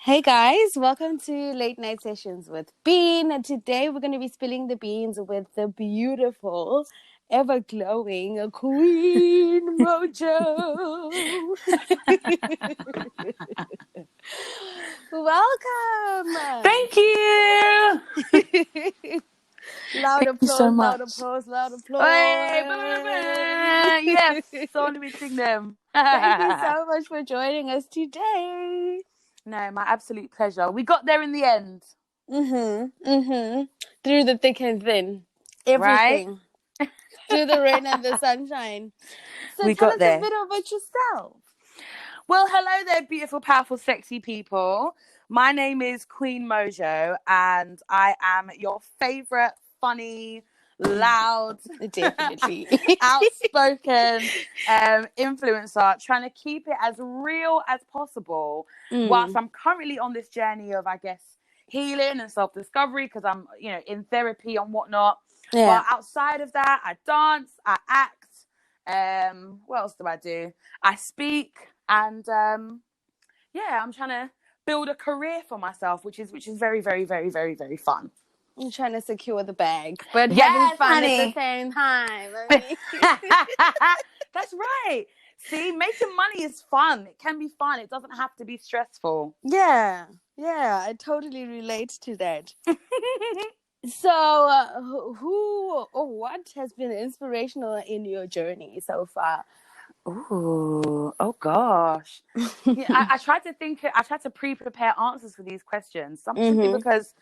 Hey guys, welcome to Late Night Sessions with Bean. And today we're going to be spilling the beans with the beautiful, ever glowing Queen MoJo. Welcome. Thank you. Loud Thank you so applause, much. loud applause, loud applause. Hey, yes, someone we sing them. Thank you so much for joining us today. No, my absolute pleasure. We got there in the end. Through the thick and thin. Everything. Right? Through the rain and the sunshine. So we tell got us there. a bit about yourself. Well, hello there, beautiful, powerful, sexy people. My name is Queen MoJo, and I am your favorite, funny, loud, definitely outspoken influencer, trying to keep it as real as possible whilst I'm currently on this journey of, I guess, healing and self-discovery, because I'm, in therapy and whatnot. But outside of that, I dance, I act. What else do I do? I speak, and I'm trying to build a career for myself, which is very, very, very, very, very fun. I'm trying to secure the bag, but having fun at the same time. That's right. See, making money is fun. It can be fun. It doesn't have to be stressful. Yeah, I totally relate to that. So, who or what has been inspirational in your journey so far? Ooh, oh gosh. I tried to pre-prepare answers for these questions. Simply because,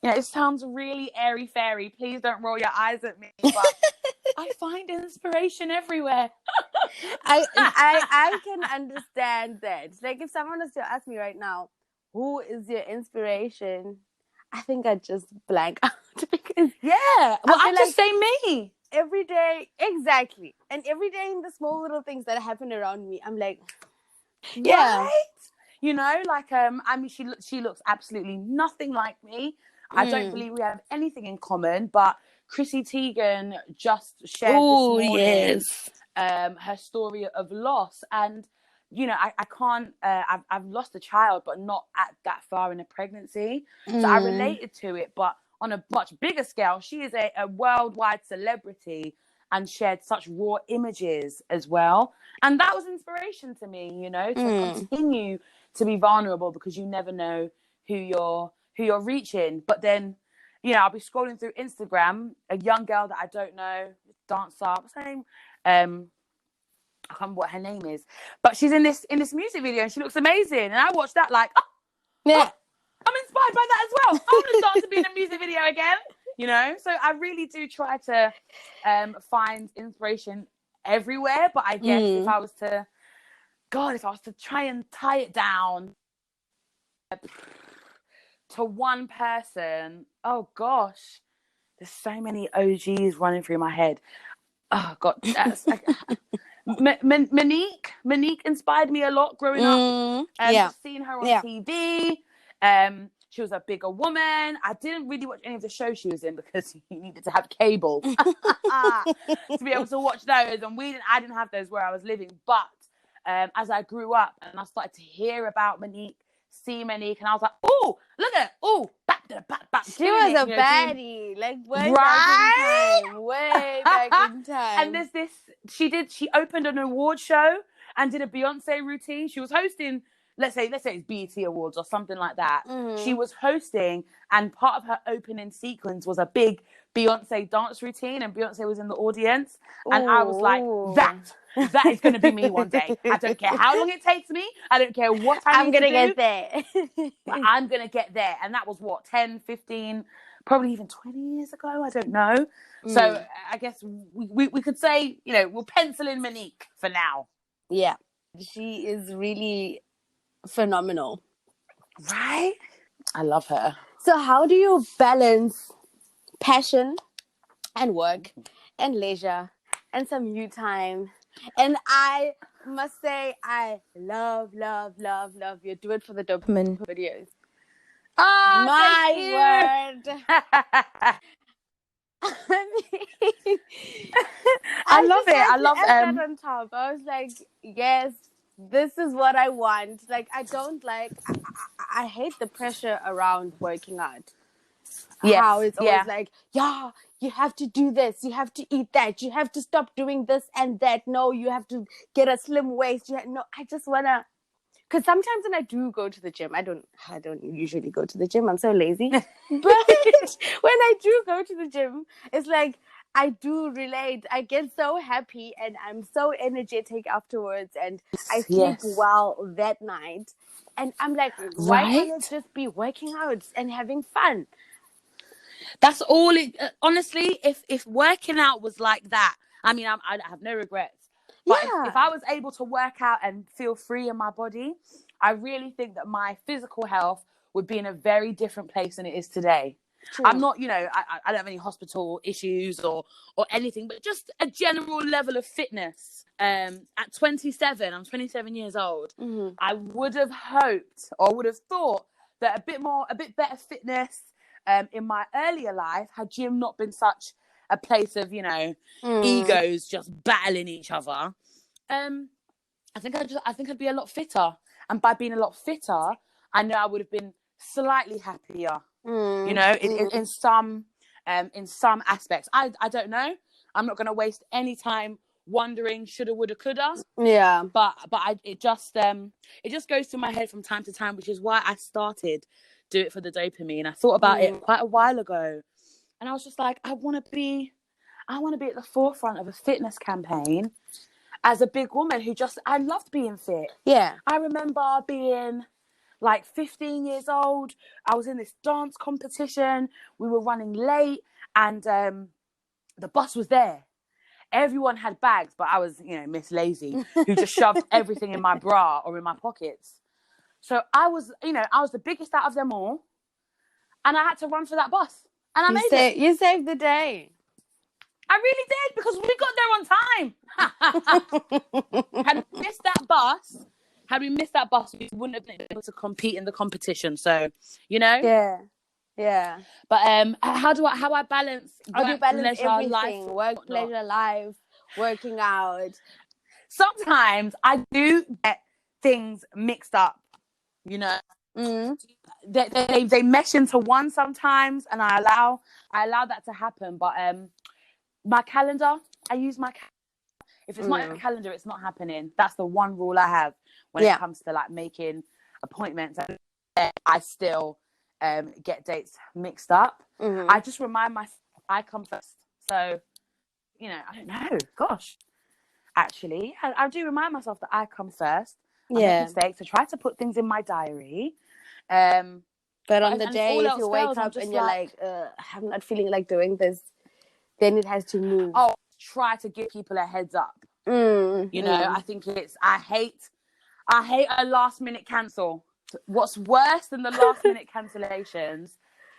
it sounds really airy-fairy. Please don't roll your eyes at me. But I find inspiration everywhere. I can understand that. Like, if someone was to ask me right now, who is your inspiration? I think I'd just blank out because I just say me every day. Exactly. And every day in the small little things that happen around me, I'm like, right? She looks absolutely nothing like me. I don't believe we have anything in common, but Chrissy Teigen just shared this morning her story of loss. And, I can't, I've lost a child, but not at that far in a pregnancy. So I related to it, but on a much bigger scale, she is a worldwide celebrity and shared such raw images as well. And that was inspiration to me, to continue to be vulnerable, because you never know who you're reaching. But then, I'll be scrolling through Instagram, a young girl that I don't know, dancer, what's her name? I can't remember what her name is, but she's in this music video and she looks amazing. And I watched that like, I'm inspired by that as well. I want to start to be in a music video again, So I really do try to find inspiration everywhere. But I guess if I was to try and tie it down to one person, oh gosh, there's so many OGs running through my head. Oh God, that's Monique inspired me a lot growing up. Just seeing her on TV. She was a bigger woman. I didn't really watch any of the shows she was in because you needed to have cable to be able to watch those, and I didn't have those where I was living. But as I grew up and I started to hear about Monique, see Monique, and I was like, oh, look at it. Oh, back. She was a baddie, like way back in time. And there's this, she opened an award show and did a Beyonce routine. She was hosting, let's say it's BET Awards or something like that. She was hosting, and part of her opening sequence was a big Beyonce dance routine, and Beyonce was in the audience. And I was like, that is going to be me one day. I don't care how long it takes me. I don't care what I'm going to get there. But I'm going to get there. And that was 10, 15, probably even 20 years ago. I don't know. So I guess we could say, we'll pencil in Monique for now. Yeah. She is really phenomenal. Right? I love her. So how do you balance passion and work and leisure and some you time? And I must say, I love your Do It for the Dopamine videos. Oh, my word. I love it. I love that on top. I was like, yes, this is what I want. Like, I don't like, I hate the pressure around working out. Yes. How it's always like, yeah, you have to do this, you have to eat that, you have to stop doing this and that. No, you have to get a slim waist. No, I just wanna. Because sometimes when I do go to the gym, I don't usually go to the gym. I'm so lazy. But when I do go to the gym, it's like I do relate. I get so happy and I'm so energetic afterwards, and I sleep well that night. And I'm like, why can't it just be working out and having fun? That's all it. Honestly, if working out was like that, I mean, I have no regrets. But if I was able to work out and feel free in my body, I really think that my physical health would be in a very different place than it is today. True. I'm not, I don't have any hospital issues or anything, but just a general level of fitness. At 27, I'm 27 years old. Mm-hmm. I would have hoped or would have thought that a bit better fitness in my earlier life, had gym not been such a place of, egos just battling each other. I think I'd be a lot fitter. And by being a lot fitter, I know I would have been slightly happier. In some aspects. I don't know. I'm not going to waste any time wondering shoulda, woulda, coulda. Yeah. But it just goes through my head from time to time, which is why I started Do It for the Dopamine. I thought about it quite a while ago, and I was just like, I want to be at the forefront of a fitness campaign as a big woman I loved being fit. Yeah. I remember being like 15 years old. I was in this dance competition. We were running late, and the bus was there. Everyone had bags, but I was, Miss Lazy, who just shoved everything in my bra or in my pockets. So I was the biggest out of them all, and I had to run for that bus, and I made it. You saved the day. I really did, because we got there on time. Had we missed that bus, we wouldn't have been able to compete in the competition. So, Yeah. But how I balance work, leisure, everything? life, work, pleasure, life, working out. Sometimes I do get things mixed up. They mesh into one sometimes, and I allow that to happen. But my calendar, I use my if it's not in my calendar, it's not happening. That's the one rule I have when it comes to like making appointments. I still get dates mixed up. I just remind myself I come first. So I don't know, gosh, actually I do remind myself that I come first. I make mistakes. I try to put things in my diary. But on the day if you wake up and you're like, I'm not feeling like doing this, then it has to move. Oh, try to give people a heads up. I think I hate a last minute cancel. What's worse than the last minute cancellations,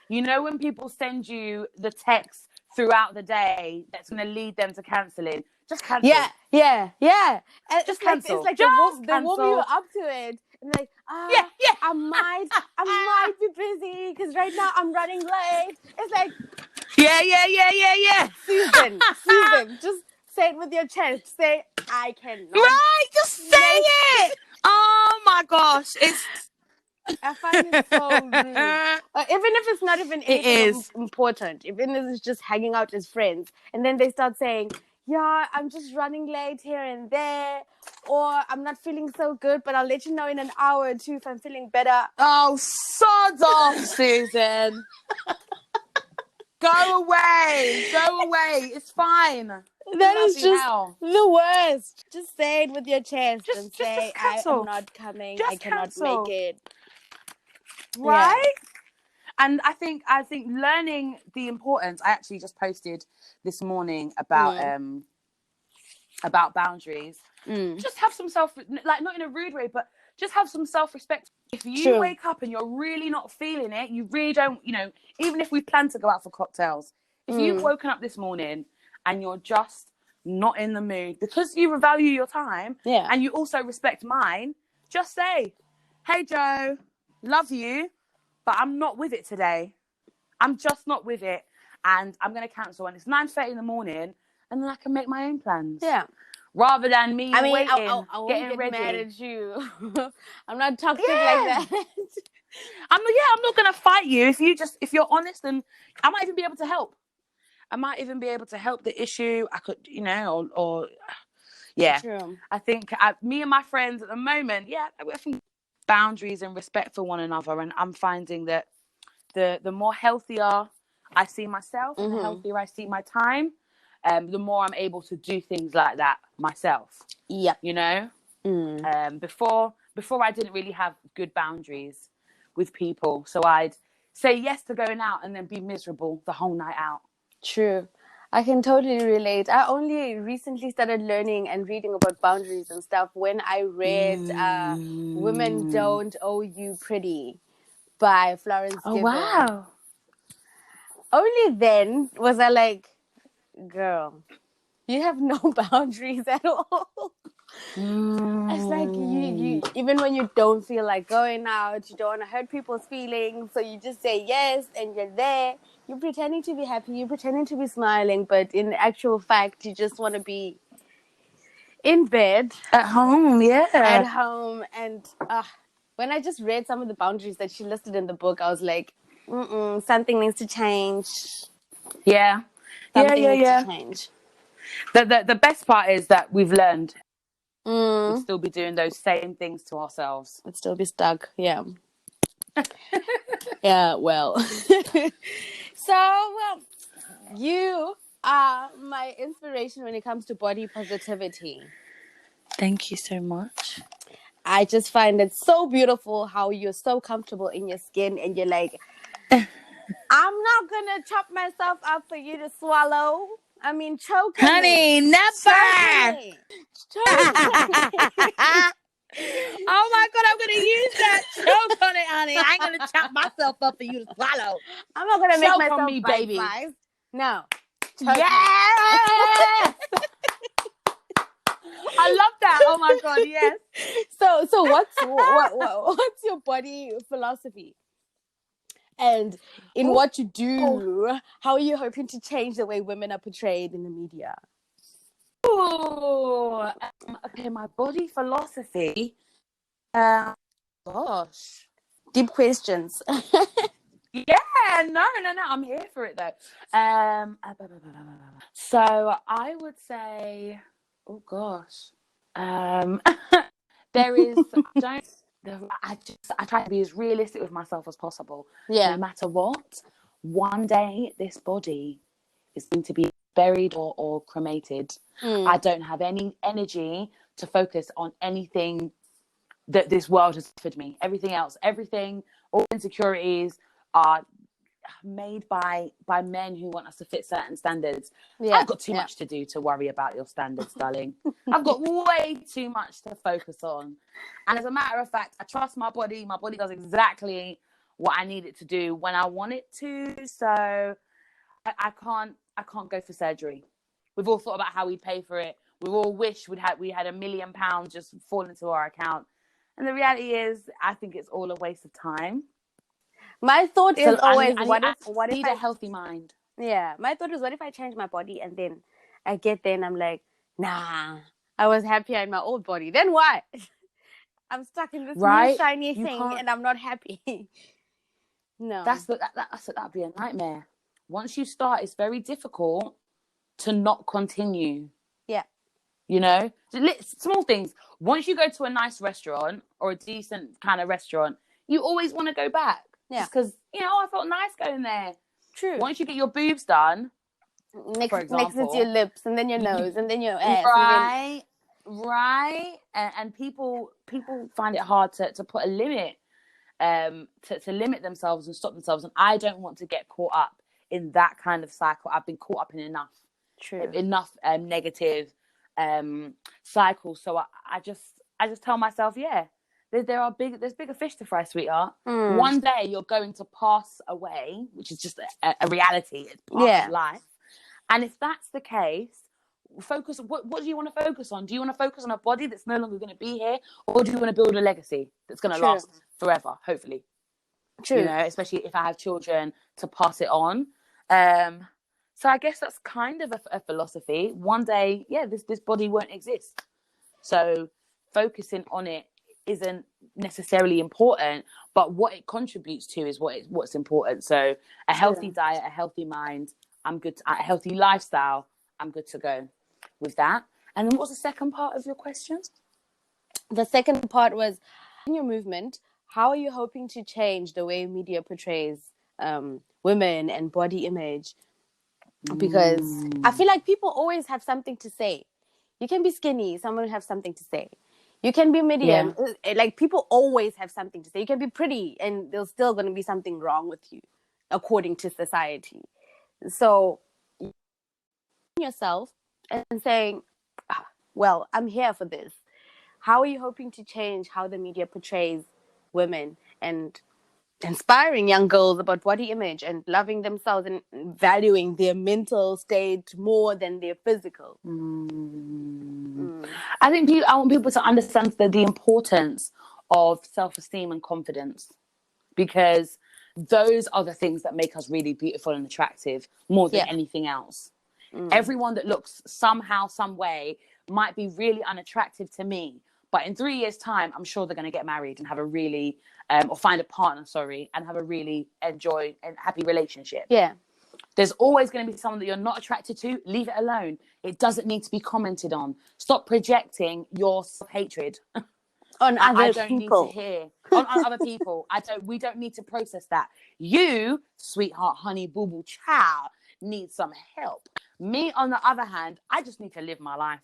when people send you the text throughout the day that's going to lead them to canceling, just cancel. Yeah. And just cancel. It's like just they warm you up to it. And like, I might be busy because right now I'm running late. It's like, yeah. Susan, just say it with your chest. Say, I cannot. Right, just say it. Oh my gosh, I find it so rude. Even if it's not even anything important, even if it's just hanging out as friends, and then they start saying, yeah, I'm just running late here and there, or I'm not feeling so good, but I'll let you know in an hour or two if I'm feeling better. Oh, sod off, Susan. Go away. It's fine. That is just the worst. Just say it with your chest and say, I am not coming. I cannot make it. Right? Yeah. And I think learning the importance. I actually just posted this morning about boundaries. Just have some not in a rude way, but just have some self-respect. If you wake up and you're really not feeling it, you really don't, even if we plan to go out for cocktails, if you've woken up this morning and you're just not in the mood because you value your time and you also respect mine, just say, hey, Joe, love you, but I'm not with it today. I'm just not with it. And I'm going to cancel. And it's 9:30 in the morning, and then I can make my own plans. Yeah. rather than me waiting, I won't getting get ready. mad at you. I'm not toxic like that. I'm not gonna fight you if you're honest, and I might even be able to help. I might even be able to help the issue. I could, or yeah. True. I think me and my friends at the moment, we're from boundaries and respect for one another, and I'm finding that the more healthier I see myself and the healthier I see my time, the more I'm able to do things like that myself. Yep. You know, before I didn't really have good boundaries with people, so I'd say yes to going out and then be miserable the whole night out. True. I can totally relate. I only recently started learning and reading about boundaries and stuff when I read Women Don't Owe You Pretty by Florence Given. Wow. Only then was I like, girl, you have no boundaries at all. It's like you even when you don't feel like going out, you don't want to hurt people's feelings, so you just say yes and you're there. You're pretending to be happy, you're pretending to be smiling, but in actual fact, you just want to be in bed. At home, yeah. At home. And when I just read some of the boundaries that she listed in the book, I was like, something needs to change. Yeah. Something needs to change. The best part is that we've learned. We'll still be doing those same things to ourselves. We'd still be stuck, yeah. Yeah, well. So, you are my inspiration when it comes to body positivity. Thank you so much. I just find it so beautiful how you're so comfortable in your skin and you're like, I'm not going to chop myself up for you to swallow. I mean, choke on Honey, me. never! Oh my God, I'm going to use that. Choke on it, honey. I ain't going to chop myself up for you to swallow. I'm not going to make myself on me, baby. Five. No. Yes! I love that. Oh my God, yes. So what's your body philosophy? And in what you do, how are you hoping to change the way women are portrayed in the media? Okay, my body philosophy. Gosh. Deep questions. Yeah, no, I'm here for it though. So I would say, oh gosh, there is. I try to be as realistic with myself as possible. Yeah. No matter what, one day this body is going to be buried or cremated. I don't have any energy to focus on anything that this world has offered me. All insecurities are made by men who want us to fit certain standards. I've got too much to do to worry about your standards, darling. I've got way too much to focus on. And as a matter of fact, I trust my body. My body does exactly what I need it to do when I want it to. So I can't go for surgery. We've all thought about how we'd pay for it. We've all wished we had £1 million just fall into our account. And the reality is, I think it's all a waste of time. My thought is always, what if I need a healthy mind? Yeah, my thought is, what if I change my body and then I get there and I'm like, nah, I was happier in my old body. Then what? I'm stuck in this new shiny thing and I'm not happy. No, that'd be a nightmare. Once you start, it's very difficult to not continue. Yeah. You know, small things. Once you go to a nice restaurant or a decent kind of restaurant, you always want to go back. Yeah. Just because, I felt nice going there. True. Once you get your boobs done, for example, next it's your lips and then your nose and then your ass. Right. And people find it hard to put a limit, to limit themselves and stop themselves. And I don't want to get caught up in that kind of cycle. I've been caught up in enough negative cycles. So I just tell myself, there's bigger fish to fry, sweetheart. One day you're going to pass away, which is just a reality. It's part of life. And if that's the case, focus. What do you want to focus on? Do you want to focus on a body that's no longer going to be here, or do you want to build a legacy that's going to last forever, hopefully? True. Especially if I have children, to pass it on. So I guess that's kind of a philosophy. One day, this body won't exist. So focusing on it isn't necessarily important, but what it contributes to is what's important. So a healthy diet, a healthy mind, I'm good. A healthy lifestyle, I'm good to go with that. And then what's the second part of your question? The second part was, in your movement, how are you hoping to change the way media portrays women and body image? Because I feel like people always have something to say. You can be skinny, someone will have something to say. You can be medium, like people always have something to say. You can be pretty and there's still going to be something wrong with you, according to society. So yourself and saying, well, I'm here for this. How are you hoping to change how the media portrays women and inspiring young girls about body image and loving themselves and valuing their mental state more than their physical? I want people to understand the importance of self-esteem and confidence, because those are the things that make us really beautiful and attractive more than anything else. Everyone that looks somehow, some way might be really unattractive to me, but in 3 years' time, I'm sure they're going to get married and have a really, or find a partner, and have a really enjoy and happy relationship. Yeah. There's always going to be someone that you're not attracted to. Leave it alone. It doesn't need to be commented on. Stop projecting your self-hatred on other don't people. Need to hear on other people. We don't need to process that. You, sweetheart, honey, boo boo, child, need some help. Me, on the other hand, I just need to live my life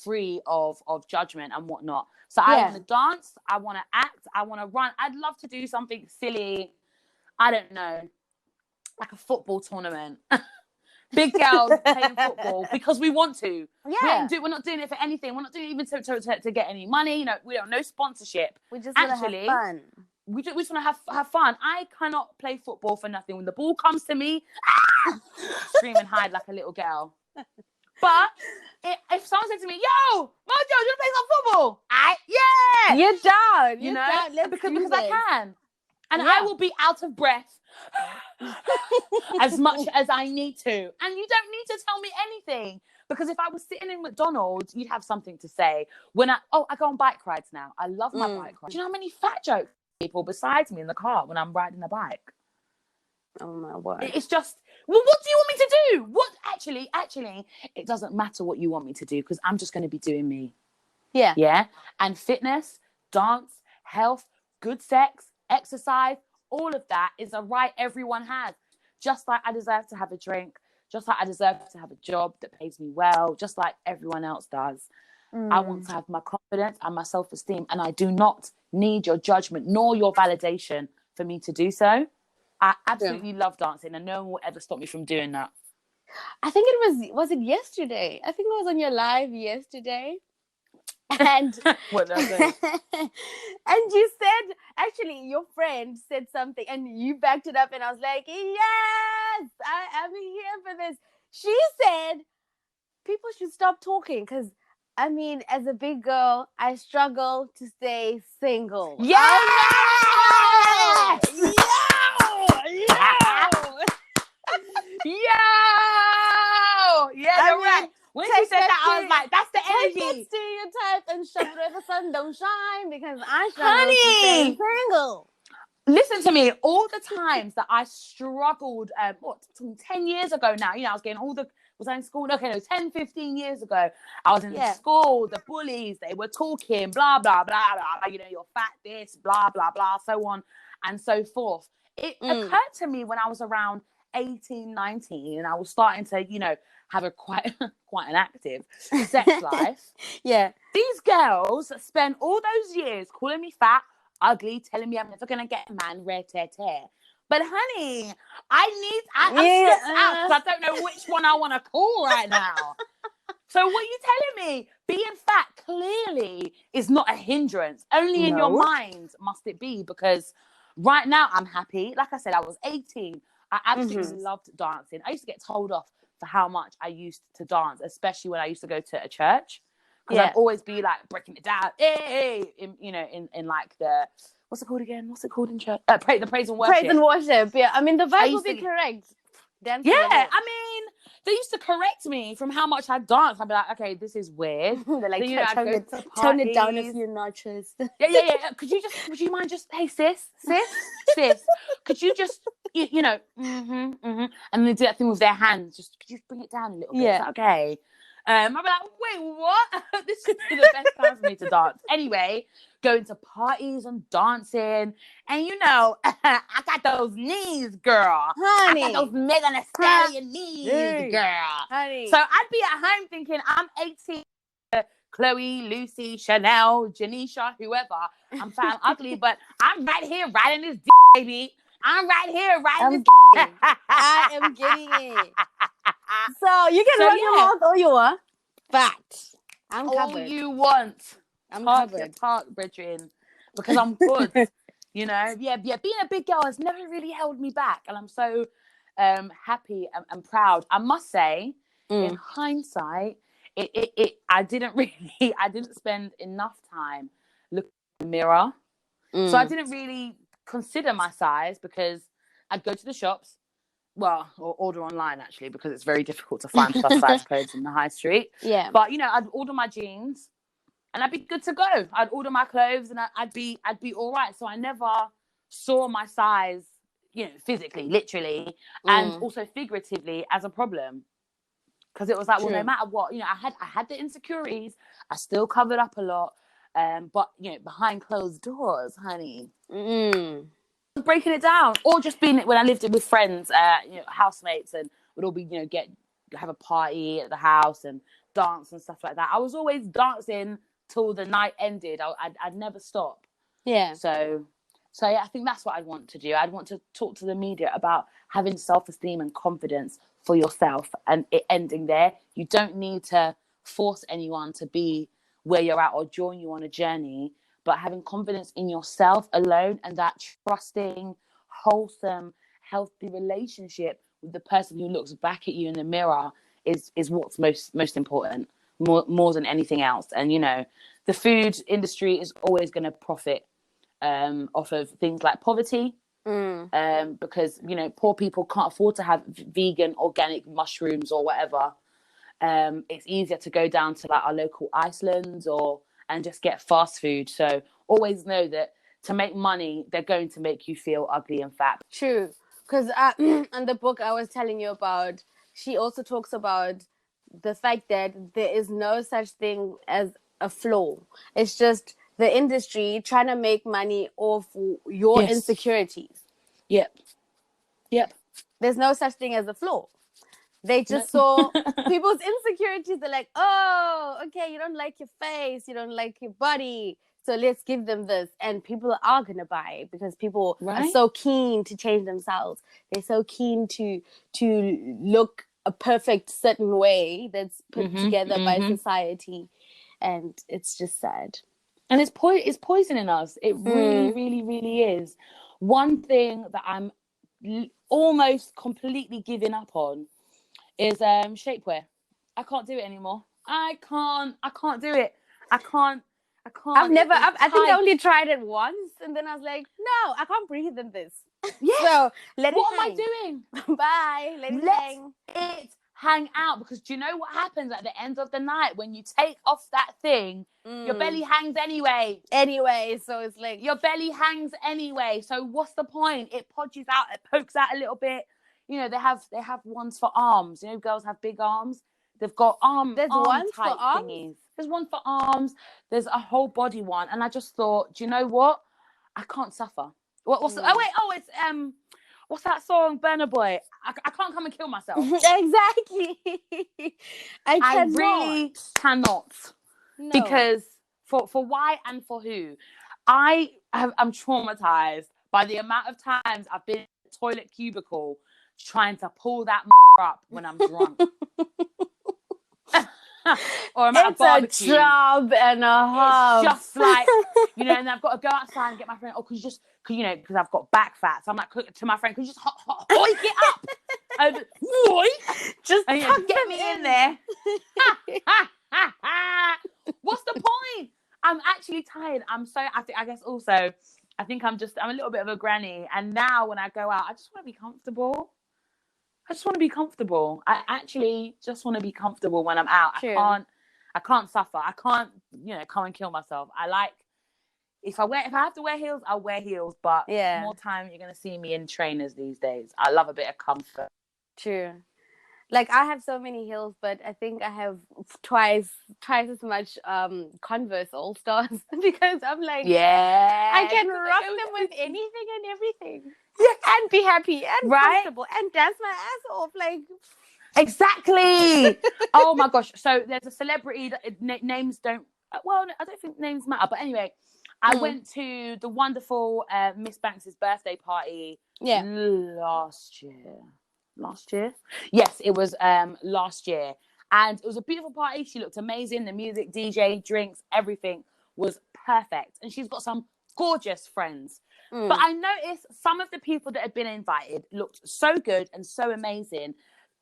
free of judgment and whatnot. So I want to dance. I want to act. I want to run. I'd love to do something silly. I don't know, like a football tournament. Big girls playing football because we want to. Yeah. We're not doing it for anything. We're not doing it even to get any money. You know, we don't no sponsorship. We just want to have fun. We just want to have fun. I cannot play football for nothing. When the ball comes to me, scream and hide like a little girl. But if someone said to me, "Yo, MoJo, you want to play some football?" You're down. You know, because I can, and I will be out of breath as much as I need to. And you don't need to tell me anything, because if I was sitting in McDonald's, you'd have something to say. When I go on bike rides now. I love my bike rides. Do you know how many fat jokes people besides me in the car when I'm riding a bike? Oh my word. It's just, well, what do you want me to do? What actually, it doesn't matter what you want me to do, because I'm just going to be doing me. Yeah. And fitness, dance, health, good sex, exercise, all of that is a right everyone has. Just like I deserve to have a drink, just like I deserve to have a job that pays me well, just like everyone else does. I want to have my confidence and my self-esteem, and I do not need your judgment nor your validation for me to do so. I absolutely love dancing, and no one will ever stop me from doing that. I think it was it yesterday? I think I was on your live yesterday. And what did I say? And you said, actually, your friend said something and you backed it up, and I was like, yes, I'm here for this. She said people should stop talking, because I mean, as a big girl, I struggle to stay single. Yeah! Yeah, you're right. When she said that, I was like, that's the energy. Take that stereotype and shove it where the sun don't shine, because I struggle to stay single. Listen to me. All the times that I struggled, 10 years ago now, you know, I was getting was I in school? Okay, no, 10, 15 years ago, I was in school, the bullies, they were talking, blah, blah, blah, blah, you know, you're fat, this, blah, blah, blah, so on and so forth. It occurred to me when I was around 18, 19, and I was starting to, you know, have a quite an active sex life. Yeah. These girls spend all those years calling me fat, ugly, telling me I'm never going to get a man, rare, tear. But honey, I'm stressed out because I don't know which one I want to call right now. So what are you telling me? Being fat clearly is not a hindrance. Only in your mind must it be, because right now I'm happy. Like I said, I was 18. I absolutely loved dancing. I used to get told off for how much I used to dance, especially when I used to go to a church. Because I'd always be like breaking it down, in like the, what's it called again? What's it called in church? The praise and worship. Praise and worship, yeah. I mean, the vibe will be correct. Dancing. Yeah, I mean, they used to correct me from how much I danced. I'd be like, okay, this is weird. They're like, Then, you know, I'd go to tone it down a parties. few notches. Yeah. Would you mind just, hey, sis, could you just, you know, and they do that thing with their hands. Just, could you bring it down a little bit? Is that okay? I'd be like, wait, what? This would be the best time for me to dance. Anyway, going to parties and dancing. And, you know, I got those knees, girl. Honey. I got those Megan Thee Stallion knees, girl. Honey. So I'd be at home thinking, I'm 18. Chloe, Lucy, Chanel, Janisha, whoever. I'm fat and ugly, but I'm right here riding this baby. I'm right here riding this. I am getting it. So you can run your mouth all you want, but I'm covered. All you want. I'm covered. Talk, brethren, because I'm good. You know, yeah. Being a big girl has never really held me back, and I'm so happy and proud. I must say, in hindsight, I didn't spend enough time looking in the mirror. So I didn't really consider my size because I'd go to the shops, or order online actually, because it's very difficult to find plus size clothes in the high street. Yeah. But, you know, I'd order my jeans and I'd be good to go. I'd order my clothes and I'd be all right. So I never saw my size, you know, physically, literally, and also figuratively as a problem. Because it was like, well, no matter what, you know, I had the insecurities. I still covered up a lot. But, you know, behind closed doors, honey. Breaking it down. Or just being, when I lived with friends, you know, housemates, and would all be, you know, have a party at the house and dance and stuff like that. I was always dancing till the night ended. I'd never stop. Yeah. So yeah, I think that's what I'd want to do. I'd want to talk to the media about having self-esteem and confidence for yourself, and it ending there. You don't need to force anyone to be where you're at or join you on a journey, but having confidence in yourself alone, and that trusting, wholesome, healthy relationship with the person who looks back at you in the mirror is what's most important, more than anything else. And, you know, the food industry is always going to profit off of things like poverty, because, you know, poor people can't afford to have vegan organic mushrooms or whatever. It's easier to go down to like our local Icelands and just get fast food. So always know that to make money, they're going to make you feel ugly and fat. True. Because in the book I was telling you about, she also talks about the fact that there is no such thing as a flaw. It's just the industry trying to make money off your insecurities. Yep. There's no such thing as a flaw. They just saw people's insecurities. They're like, oh, okay, you don't like your face, you don't like your body, so let's give them this. And people are going to buy it because people are so keen to change themselves. They're so keen to look a perfect certain way that's put together by society. And it's just sad. And it's poisoning us. It really, really, really is. One thing that I'm almost completely giving up on is shapewear. I can't do it anymore. I can't do it. I can't. I think I only tried it once, and then I was like, no, I can't breathe in this. Yes. So let what it hang. am I doing? Bye. Let it hang out, because do you know what happens at the end of the night when you take off that thing? Your belly hangs anyway. So it's like your belly hangs anyway. So what's the point? It podges out, it pokes out a little bit. You know, they have ones for arms. You know, girls have big arms. They've got There's arm ones type for arms? thingies. There's one for arms. There's a whole body one. And I just thought, do you know what? I can't suffer. What's it's what's that song, Burna Boy? I can't come and kill myself. Exactly. I really cannot. No. Because for why and for who? I'm traumatized by the amount of times I've been in the toilet cubicle trying to pull that up when I'm drunk. Or I'm at a barbecue. It's a job and a half. It's just like, you know, and I've got to go outside and get my friend, because I've got back fat. So I'm like, to my friend, could you just hoik it up? Just get me in there. What's the point? I'm actually tired. I guess also, I think I'm a little bit of a granny. And now when I go out, I just want to be comfortable. I just want to be comfortable. I actually just want to be comfortable when I'm out. True. I can't suffer. I can't, come and kill myself. I like, if I have to wear heels, I'll wear heels. But more time, you're going to see me in trainers these days. I love a bit of comfort. True. Like, I have so many heels, but I think I have twice as much Converse All Stars because I'm like, I can rock them with anything and everything. And be happy and comfortable and dance my ass off. Like, exactly. Oh my gosh. So there's a celebrity that names don't, well, I don't think names matter. But anyway, I went to the wonderful Miss Banks' birthday party last year. Yes, it was last year. And it was a beautiful party. She looked amazing. The music, DJ, drinks, everything was perfect. And she's got some gorgeous friends. But I noticed some of the people that had been invited looked so good and so amazing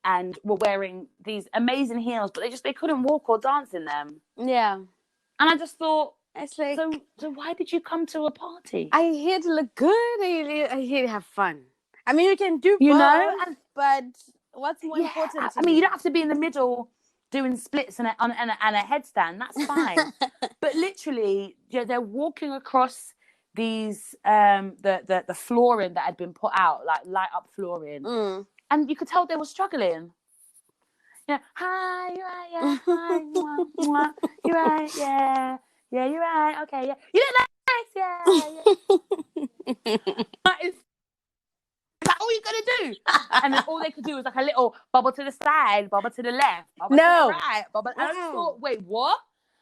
and were wearing these amazing heels, but they couldn't walk or dance in them. Yeah. And I just thought, it's like, so why did you come to a party? I here to look good. I here to have fun. I mean, you can do both, but what's more important to me? You don't have to be in the middle doing splits and a headstand. That's fine. But literally, they're walking across these the flooring that had been put out, like light up flooring, and you could tell they were struggling. Yeah, hi, you're right, yeah, hi, mwah, you're right, yeah, you're right, okay, yeah, you look nice, yeah. That's all you gotta do. And then all they could do was like a little bubble to the side, bubble to the left, bubble to the right, bubble. And I just thought, wait, what?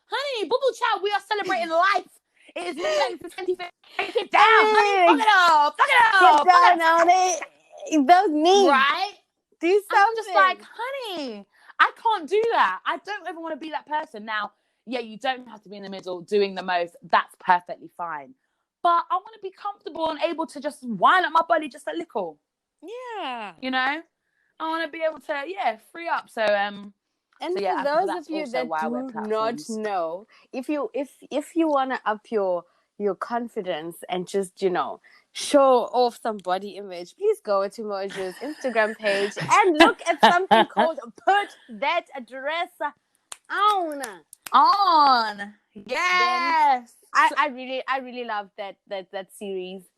Honey, bubble chat, we are celebrating life. It is like the 25th. Take it down, honey. Fuck it up. Get down on it. Those knees. Right? Do something. I'm just like, honey, I can't do that. I don't ever want to be that person. Now, yeah, you don't have to be in the middle doing the most. That's perfectly fine. But I want to be comfortable and able to just wind up my body just a little. Yeah. I want to be able to, free up. So, and for those of you that do not know, if you want to up your confidence and just, show off some body image, please go to MoJo's Instagram page and look at something called Put That Dress On. Yes. I really love that series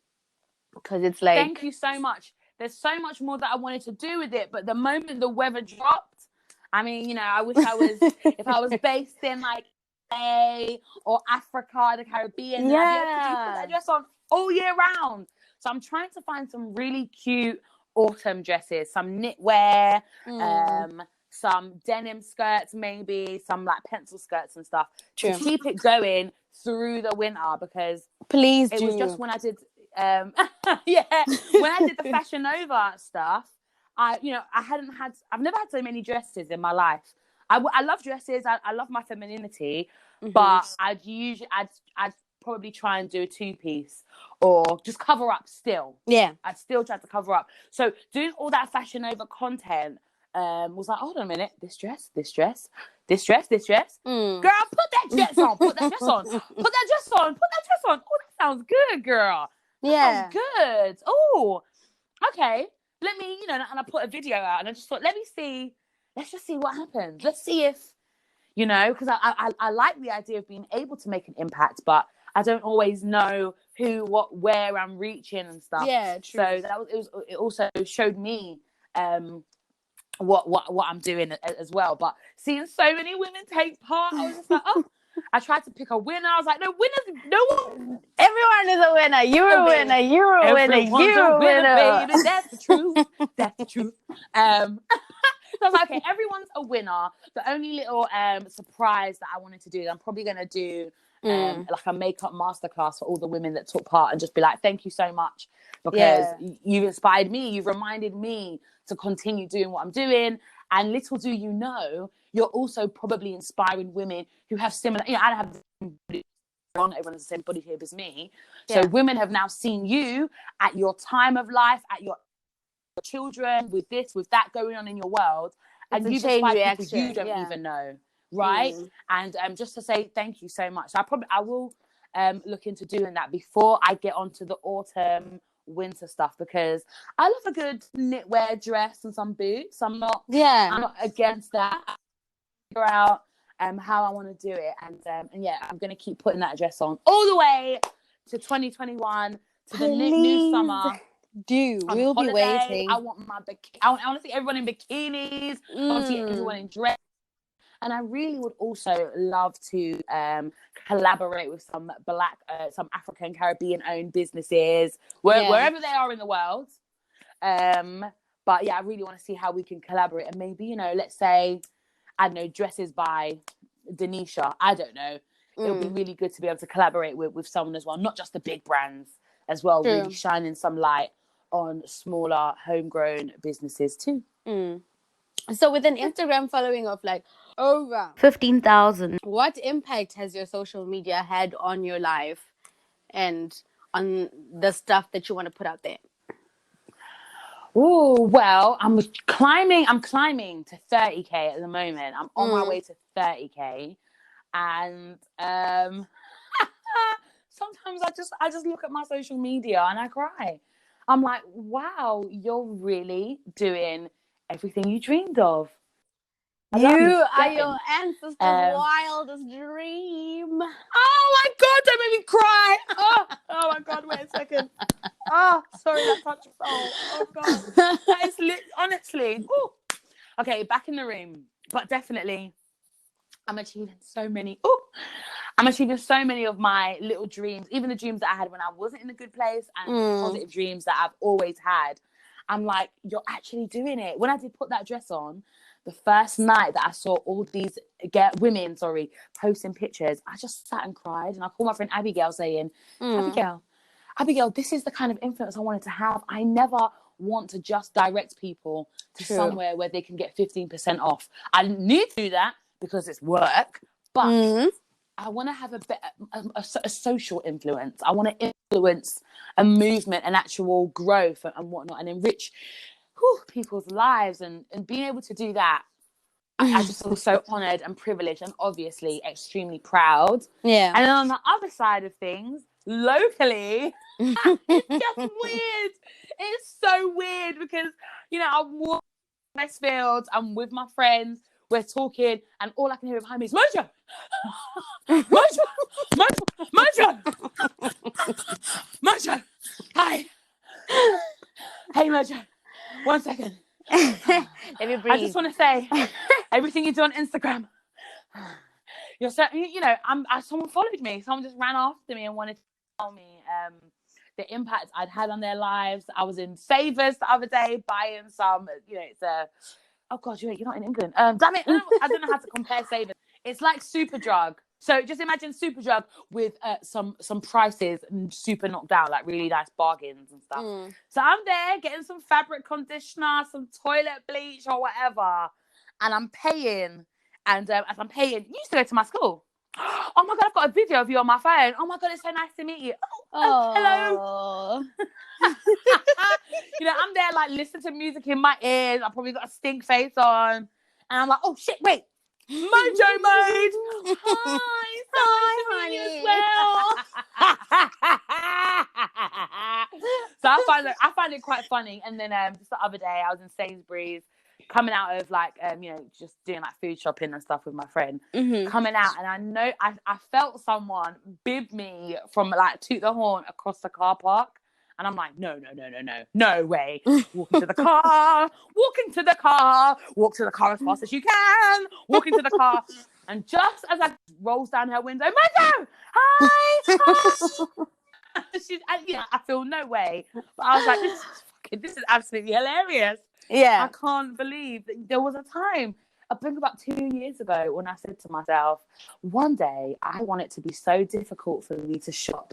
because it's like, thank you so much. There's so much more that I wanted to do with it, but the moment the weather dropped, I mean, I wish I was if I was based in like A or Africa, the Caribbean, I'd be able to put that dress on all year round. So I'm trying to find some really cute autumn dresses, some knitwear, some denim skirts, maybe some like pencil skirts and stuff to keep it going through the winter, because it was just when I did when I did the Fashion Nova stuff, I've never had so many dresses in my life. I love dresses, I love my femininity, but I'd probably try and do a 2-piece or just cover up still. Yeah, I'd still try to cover up. So doing all that Fashion Nova content was like, hold on a minute, this dress. Girl, put that dress on. Put that dress on. Oh, that sounds good, girl. That sounds good. Oh, okay. Let me, and I put a video out, and I just thought, let's just see what happens. Let's see if, because I like the idea of being able to make an impact, but I don't always know who, what, where I'm reaching and stuff. Yeah, true. So it also showed me what I'm doing as well. But seeing so many women take part, I was just like, oh. I tried to pick a winner. I was like, no one. Everyone is a winner. You're a winner. You're a winner. You're a winner, baby. That's the truth. That's the truth. So I was like, okay, everyone's a winner. The only little surprise that I wanted to do, I'm probably going to do like a makeup masterclass for all the women that took part and just be like, thank you so much, because you've inspired me. You've reminded me to continue doing what I'm doing. And little do you know, you're also probably inspiring women who have similar, I don't have everyone has the same body shape as me. So women have now seen you at your time of life, at your children, with this, with that going on in your world. And you've inspired people you don't even know. Right. And just to say thank you so much. I will look into doing that before I get onto the autumn winter stuff, because I love a good knitwear dress and some boots. I'm not against that. I figure out how I want to do it, and yeah, I'm gonna keep putting that dress on all the way to 2021, to the new summer. We'll be waiting. I want I want to see everyone in bikinis. I want to see everyone in dress. And I really would also love to collaborate with some some African Caribbean owned businesses, wherever they are in the world. But yeah, I really want to see how we can collaborate, and maybe, you know, let's say, I don't know, dresses by Denisha. I don't know. It would be really good to be able to collaborate with someone as well, not just the big brands as well. True. Really shining some light on smaller homegrown businesses too. So with an Instagram following of like over 15,000, what impact has your social media had on your life and on the stuff that you want to put out there? Oh, well, I'm climbing to 30k at the moment. I'm on my way to 30k, and sometimes I just look at my social media and I cry. I'm like, wow, you're really doing everything you dreamed of. You are your ancestors' wildest dream. Oh my God, don't make me cry. Oh my God, wait a second. Oh, sorry, that touched my soul. Oh God, that is honestly. Ooh. Okay, back in the room, but definitely, I'm achieving so many of my little dreams, even the dreams that I had when I wasn't in a good place, and positive dreams that I've always had. I'm like, you're actually doing it. When I did put that dress on, the first night that I saw all these women posting pictures, I just sat and cried, and I called my friend Abigail saying, Abigail, this is the kind of influence I wanted to have. I never want to just direct people to somewhere where they can get 15% off. I need to do that because it's work, but I want to have a social influence. I want to influence a movement and actual growth and whatnot, and enrich people's lives, and being able to do that. I just feel so honoured and privileged, and obviously extremely proud. Yeah. And then on the other side of things, locally, it's just weird. It's so weird because, you know, I'm walking Westfield, I'm with my friends, we're talking, and all I can hear behind me is MoJo! MoJo! MoJo! MoJo! MoJo! Hi! Hey, MoJo! 1 second. Let me breathe. I just want to say, everything you do on Instagram, you're so, you know, someone followed me. Someone just ran after me and wanted to tell me the impact I'd had on their lives. I was in Savers the other day buying some, you know, it's a, oh God, you're not in England. Damn it, I don't know how to compare Savers. It's like Superdrug. So just imagine Superdrug with some prices super knocked out, like really nice bargains and stuff. So I'm there getting some fabric conditioner, some toilet bleach or whatever, and I'm paying. And as I'm paying, you used to go to my school. Oh my God, I've got a video of you on my phone. Oh my God, it's so nice to meet you. Oh, hello. You know, I'm there like listening to music in my ears. I probably got a stink face on. And I'm like, oh shit, wait. MoJo mode. Hi, so I find it quite funny. And then just the other day, I was in Sainsbury's, coming out of like you know, just doing like food shopping and stuff with my friend. Coming out, and I know I felt someone bib me from like toot the horn across the car park. And I'm like, no way. Walk into the car, walk to the car as fast as you can, walk into the car. And just as I rolls down her window, MoJo, hi. I feel no way. But I was like, this is absolutely hilarious. Yeah. I can't believe that there was a time, I think about 2 years ago, when I said to myself, one day I want it to be so difficult for me to shop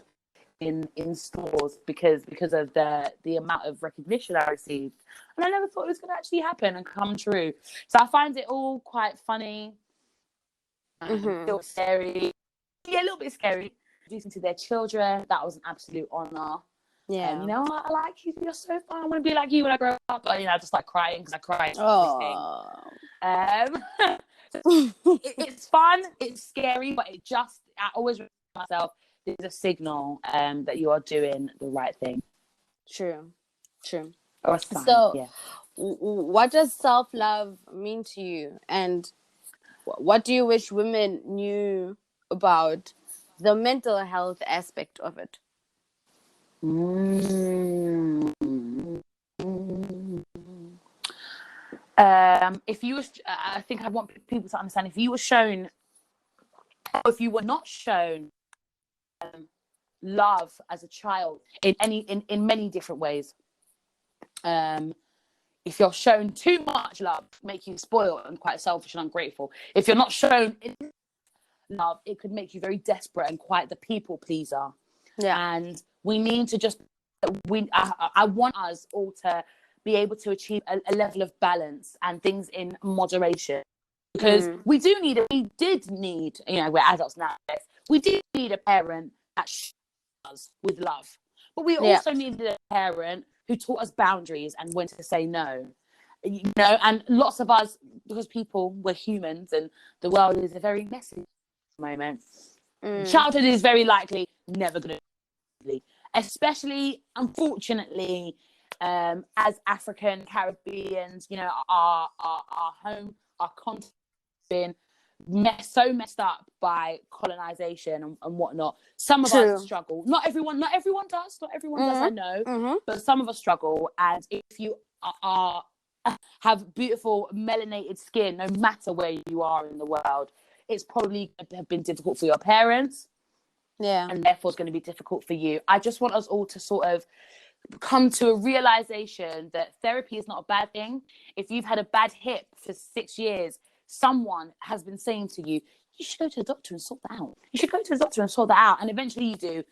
in stores because of the amount of recognition I received, and I never thought it was going to actually happen and come true. So I find it all quite funny, a little scary, a little bit scary. Introducing to their children, that was an absolute honor. Yeah, you know, I like you. You're so fun. I want to be like you when I grow up. But you know, I just like crying because I cried. It's fun. It's scary, but I always remind myself, there's a signal that you are doing the right thing. True. Or a sign, So, yeah. what does self-love mean to you? And what do you wish women knew about the mental health aspect of it? If you was, I think I want people to understand, if you were shown, or if you were not shown love as a child in many different ways, if you're shown too much love, make you spoiled and quite selfish and ungrateful. If you're not shown love, it could make you very desperate and quite the people pleaser. Yeah. And we need to just, I want us all to be able to achieve a level of balance and things in moderation, because we did need, you know, we're adults now, we did need a parent that us with love, but we also needed a parent who taught us boundaries and when to say no, you know. And lots of us, because we're humans and the world is a very messy moment, childhood is very likely never going to be, especially unfortunately, as African Caribbeans, you know, our home, our continent been so messed up by colonization and whatnot. Some of us struggle. Not everyone does. I know, but some of us struggle. And if you are have beautiful melanated skin, no matter where you are in the world, it's probably going to have been difficult for your parents. Yeah. And therefore it's going to be difficult for you. I just want us all to sort of come to a realization that therapy is not a bad thing. If you've had a bad hip for 6 years, someone has been saying to you, you should go to the doctor and sort that out. You should go to the doctor and sort that out. And eventually you do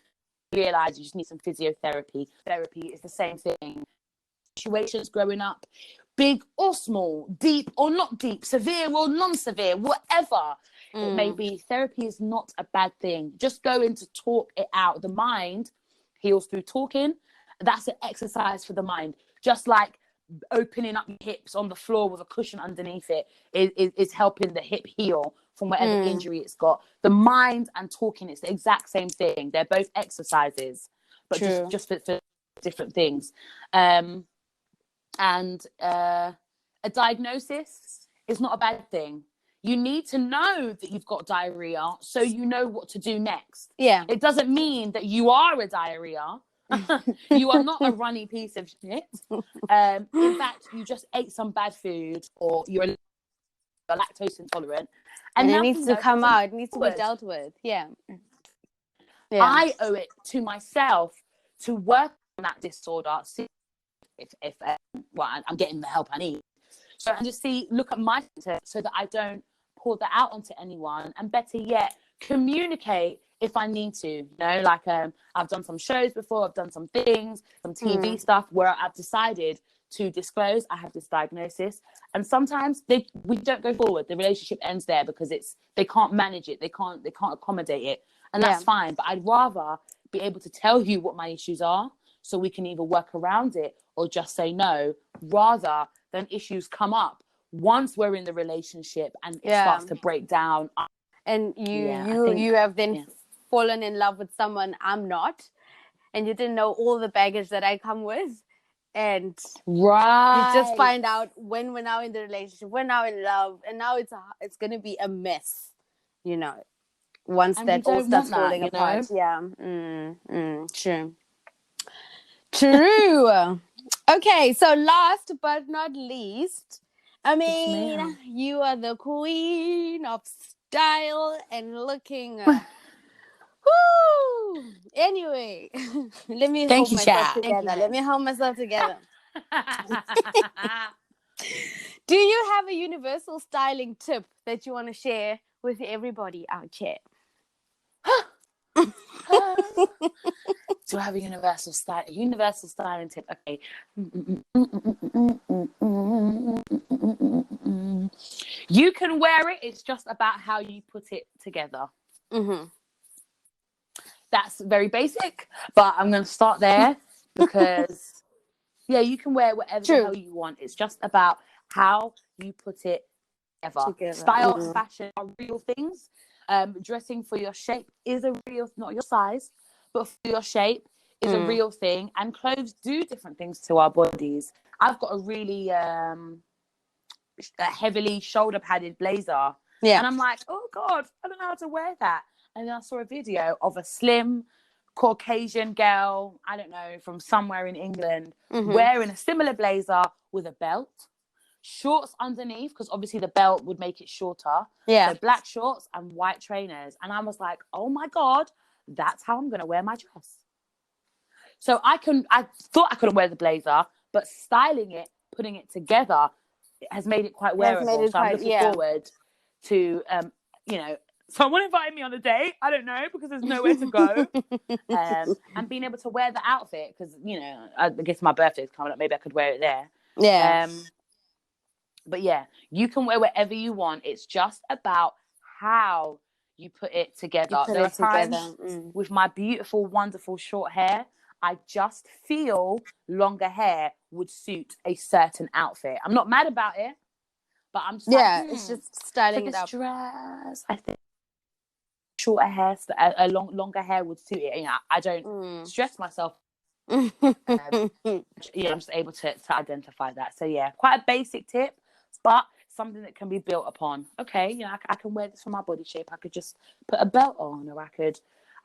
realize you just need some physiotherapy. Therapy is the same thing. Situations growing up, big or small, deep or not deep, severe or non-severe, whatever it may be, therapy is not a bad thing. Just go in to talk it out. The mind heals through talking. That's an exercise for the mind. Just like opening up your hips on the floor with a cushion underneath it is helping the hip heal from whatever injury it's got. The mind and talking, it's the exact same thing. They're both exercises, but just for different things. And a diagnosis is not a bad thing. You need to know that you've got diarrhea so you know what to do next. Yeah. It doesn't mean that you are a diarrhea. You are not a runny piece of shit. In fact, you just ate some bad food, or you're lactose intolerant, and it needs to come out. It needs to be dealt with. Yeah. I owe it to myself to work on that disorder. See if I'm getting the help I need. So and just look at my so that I don't pour that out onto anyone, and better yet, communicate if I need to. You know, like I've done some shows before, I've done some things, some TV stuff where I've decided to disclose I have this diagnosis, and sometimes we don't go forward. The relationship ends there because they can't manage it, they can't accommodate it, and that's fine. But I'd rather be able to tell you what my issues are, so we can either work around it or just say no, rather than issues come up once we're in the relationship and it starts to break down. And you have then fallen in love with someone I'm not, and you didn't know all the baggage that I come with. And you just find out when we're now in the relationship, we're now in love, and now it's going to be a mess, you know, once and that all starts falling apart. You know? True. Okay, so last but not least, I mean, you are the queen of style and looking. Woo! Anyway, let me hold myself together. Do you have a universal styling tip that you want to share with everybody out here? Do I have a universal styling tip? Okay. You can wear it. It's just about how you put it together. That's very basic, but I'm going to start there because, you can wear whatever the hell you want. It's just about how you put it together. Style and fashion are real things. Dressing for your shape is not your size, but for your shape is a real thing, and clothes do different things to our bodies. I've got a really a heavily shoulder padded blazer, and I'm like, oh God, I don't know how to wear that. And then I saw a video of a slim Caucasian girl, I don't know, from somewhere in England, wearing a similar blazer with a belt, shorts underneath, because obviously the belt would make it shorter. So black shorts and white trainers. And I was like, oh my God, that's how I'm going to wear my dress. So I thought I couldn't wear the blazer, but styling it, putting it together, has made it quite wearable. So I'm looking forward to, someone inviting me on a date. I don't know, because there's nowhere to go. And being able to wear the outfit, because, I guess my birthday's coming up. Maybe I could wear it there. Yeah. But yeah, you can wear whatever you want. It's just about how you put it together. There are times with my beautiful, wonderful short hair, I just feel longer hair would suit a certain outfit. I'm not mad about it, but I'm just it's just styling it up. Dress, I think shorter hair, longer hair would suit it. I don't stress myself. I'm just able to identify that. So yeah, quite a basic tip, but something that can be built upon. Okay, I can wear this for my body shape. I could just put a belt on, or I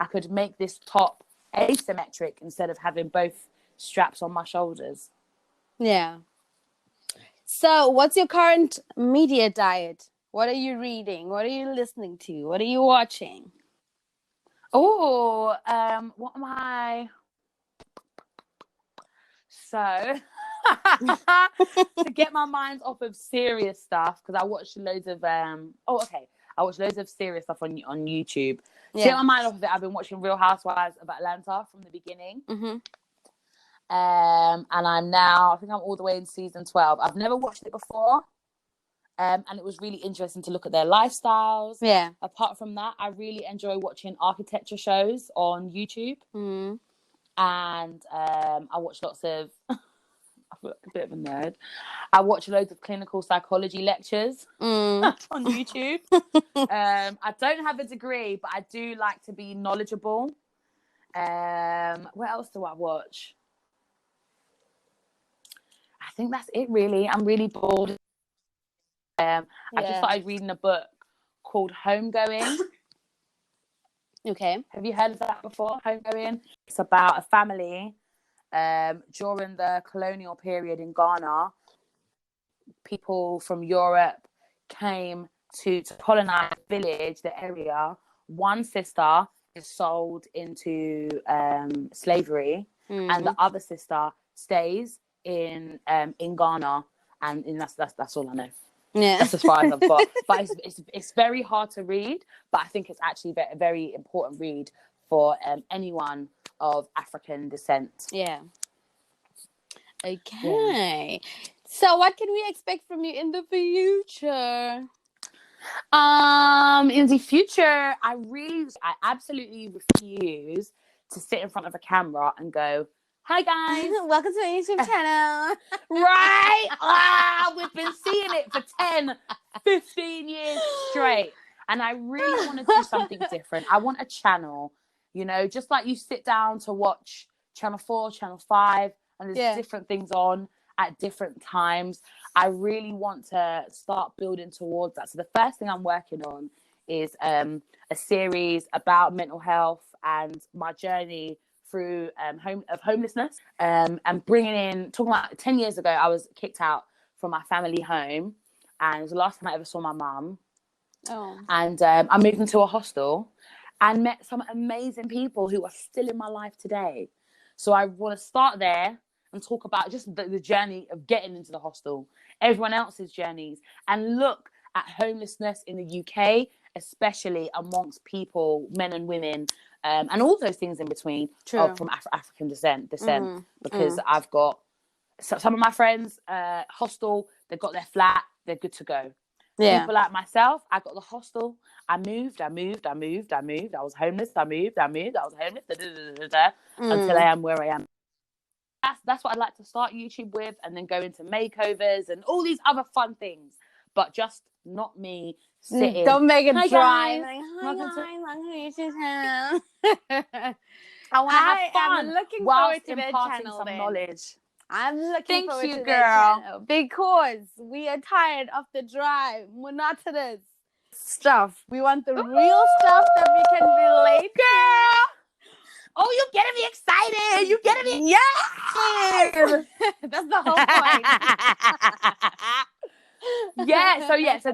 could make this top asymmetric instead of having both straps on my shoulders. Yeah. So what's your current media diet? What are you reading? What are you listening to? What are you watching? Oh, what am I? So to get my mind off of serious stuff, because I watch loads of I watch loads of serious stuff on YouTube. To get my mind off of it, I've been watching Real Housewives of Atlanta from the beginning. And I think I'm all the way in season 12. I've never watched it before. And it was really interesting to look at their lifestyles. Yeah. Apart from that, I really enjoy watching architecture shows on YouTube. And I watch lots of... I feel like a bit of a nerd. I watch loads of clinical psychology lectures on YouTube. I don't have a degree, but I do like to be knowledgeable. What else do I watch? I think that's it, really. I'm really bored. I just started reading a book called Homegoing. Okay. Have you heard of that before? Homegoing. It's about a family during the colonial period in Ghana. People from Europe came to colonize the village, the area. One sister is sold into slavery, and the other sister stays in Ghana, and that's all I know. Yeah, that's as far as I've got. But it's very hard to read, but I think it's actually a very important read for anyone of African descent. Yeah. Okay. Yeah. So what can we expect from you in the future? In the future, I absolutely refuse to sit in front of a camera and go, hi guys, welcome to my YouTube channel. Right? We've been seeing it for 10, 15 years straight. And I really want to do something different. I want a channel, just like you sit down to watch Channel 4, Channel 5, and there's different things on at different times. I really want to start building towards that. So the first thing I'm working on is a series about mental health and my journey through homelessness, and talking about 10 years ago, I was kicked out from my family home, and it was the last time I ever saw my mum. And I moved into a hostel and met some amazing people who are still in my life today. So I want to start there and talk about just the journey of getting into the hostel, everyone else's journeys, and look at homelessness in the UK, especially amongst people, men and women, and all those things in between from African descent, because I've got some of my friends, hostel, they've got their flat, they're good to go. Yeah. People like myself, I got the hostel, I moved, I was homeless, I was homeless, until I am where I am. That's what I'd like to start YouTube with, and then go into makeovers and all these other fun things, but just not me sitting. Don't make it hi dry. Guys. Like, hi guys, welcome to YouTube channel. I want to have fun am looking whilst forward to that imparting channel some then. knowledge. I'm looking Thank forward you, to girl. that channel because we are tired of the dry, monotonous stuff. We want the real stuff that we can relate girl. Oh, you getting me excited. You getting me excited. That's the whole point. So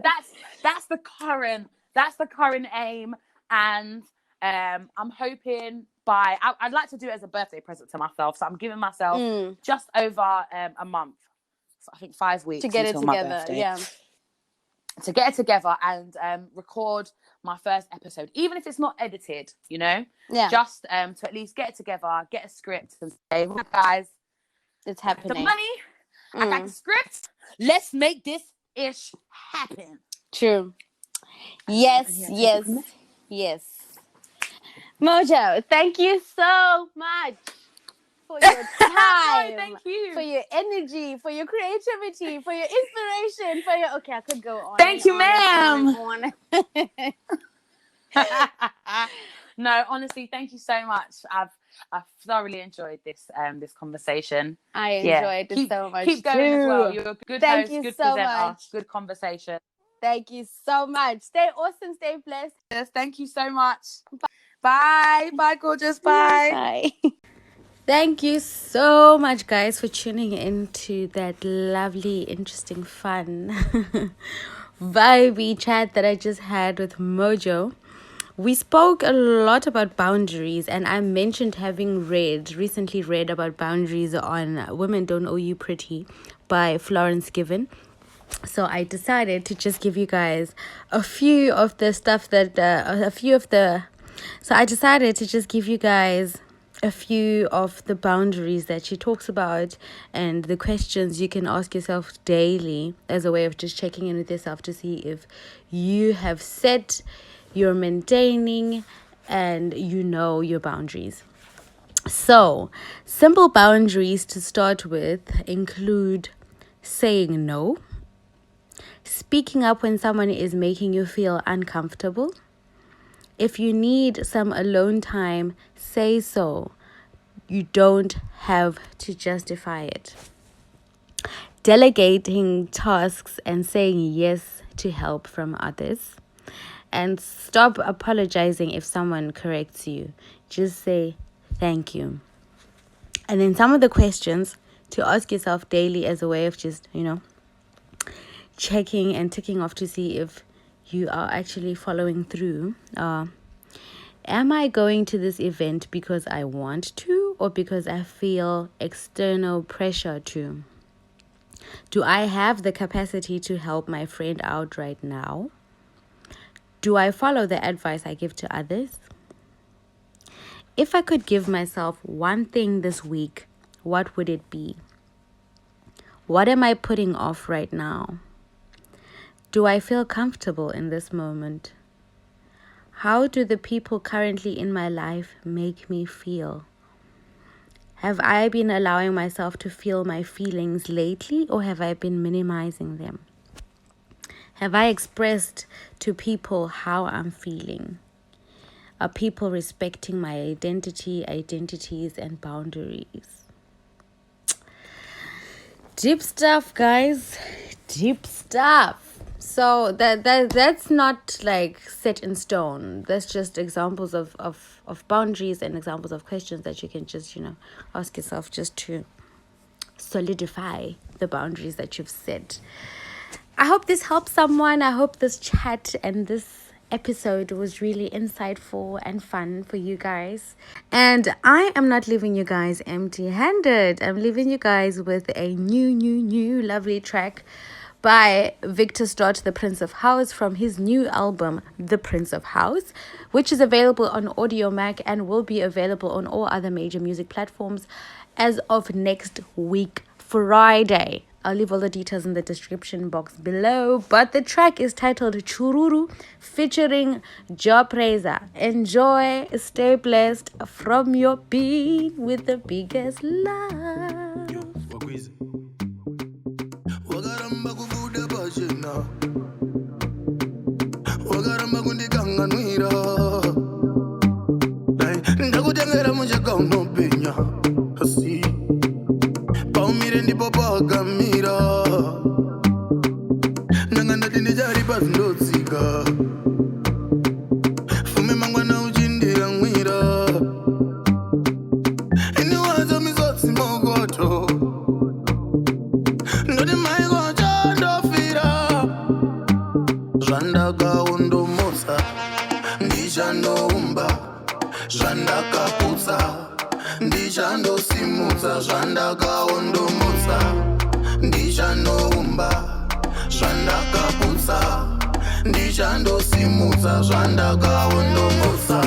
that's the current aim, and I'm hoping I'd like to do it as a birthday present to myself. So I'm giving myself just over a month. So I think 5 weeks to get until it together. My birthday. Yeah. To get it together and record my first episode, even if it's not edited, you know, just to at least get it together, get a script, and say, well, guys, it's happening. The money, I got the script. Let's make this ish happen. True. Yes. MoJo, thank you so much for your time. No, thank you. For your energy, for your creativity, for your inspiration, for your... Okay, I could go on. Thank you, ma'am. No, honestly, thank you so much. I've thoroughly enjoyed this conversation. I enjoyed it so much. Keep going as well. You're a good host, good presenter, good conversation. Thank you so much. Stay awesome, stay blessed. Yes, thank you so much. Bye. Bye, gorgeous. Bye. Bye. Thank you so much, guys, for tuning into that lovely, interesting, fun, vibey chat that I just had with MoJo. We spoke a lot about boundaries, and I mentioned having recently read about boundaries on Women Don't Owe You Pretty by Florence Given. So I decided to just give you guys a few of the stuff that, so I decided to just give you guys a few of the boundaries that she talks about and the questions you can ask yourself daily as a way of just checking in with yourself to see if you have set, you're maintaining, and you know your boundaries. So, simple boundaries to start with include saying no, speaking up when someone is making you feel uncomfortable. If you need some alone time, say so. You don't have to justify it. Delegating tasks and saying yes to help from others. And stop apologizing if someone corrects you. Just say thank you. And then some of the questions to ask yourself daily as a way of just, checking and ticking off to see if you are actually following through. Am I going to this event because I want to or because I feel external pressure to? Do I have the capacity to help my friend out right now? Do I follow the advice I give to others? If I could give myself one thing this week, what would it be? What am I putting off right now? Do I feel comfortable in this moment? How do the people currently in my life make me feel? Have I been allowing myself to feel my feelings lately, or have I been minimizing them? Have I expressed to people how I'm feeling? Are people respecting my identities, and boundaries? Deep stuff, guys. Deep stuff. So that's not like set in stone. That's just examples of boundaries and examples of questions that you can just, ask yourself just to solidify the boundaries that you've set. I hope this helps someone. I hope this chat and this episode was really insightful and fun for you guys. And I am not leaving you guys empty-handed. I'm leaving you guys with a new lovely track by Victor Stott, the Prince of House, from his new album, The Prince of House, which is available on Audio Mac and will be available on all other major music platforms as of next week, Friday. I'll leave all the details in the description box below. But the track is titled Chururu, featuring Joe Preza. Enjoy, stay blessed from your being with the biggest love. zvandakaondomotsa ndichanoumba zvandakaputsa ndichandosimudza zvandakaondomotsa ndichanoumba zvandakaputsa ndichandosimudza zvandakaondomotsa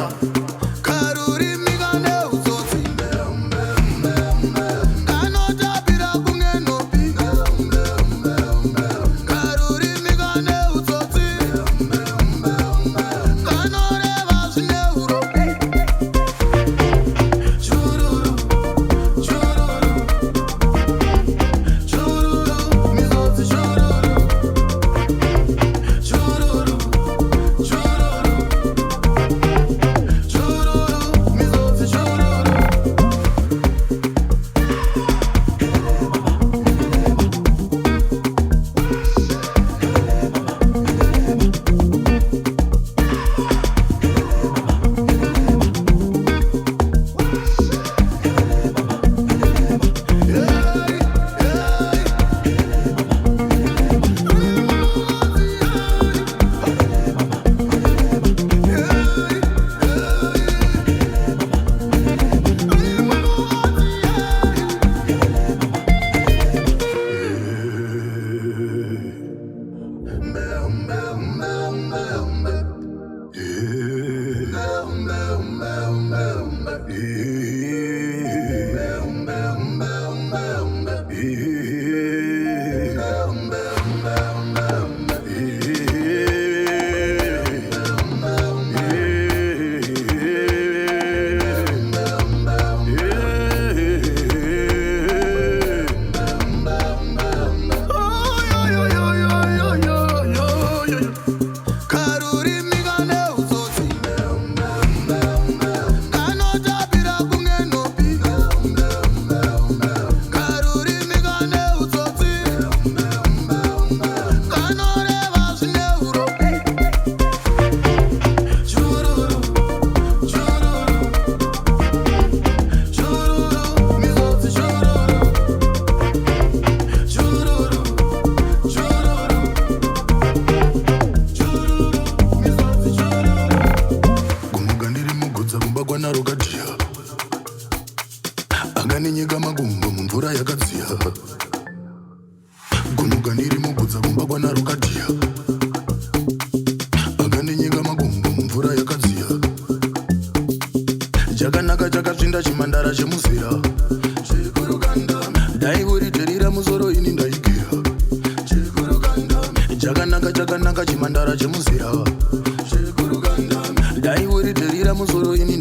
Dai uri derira musoro ini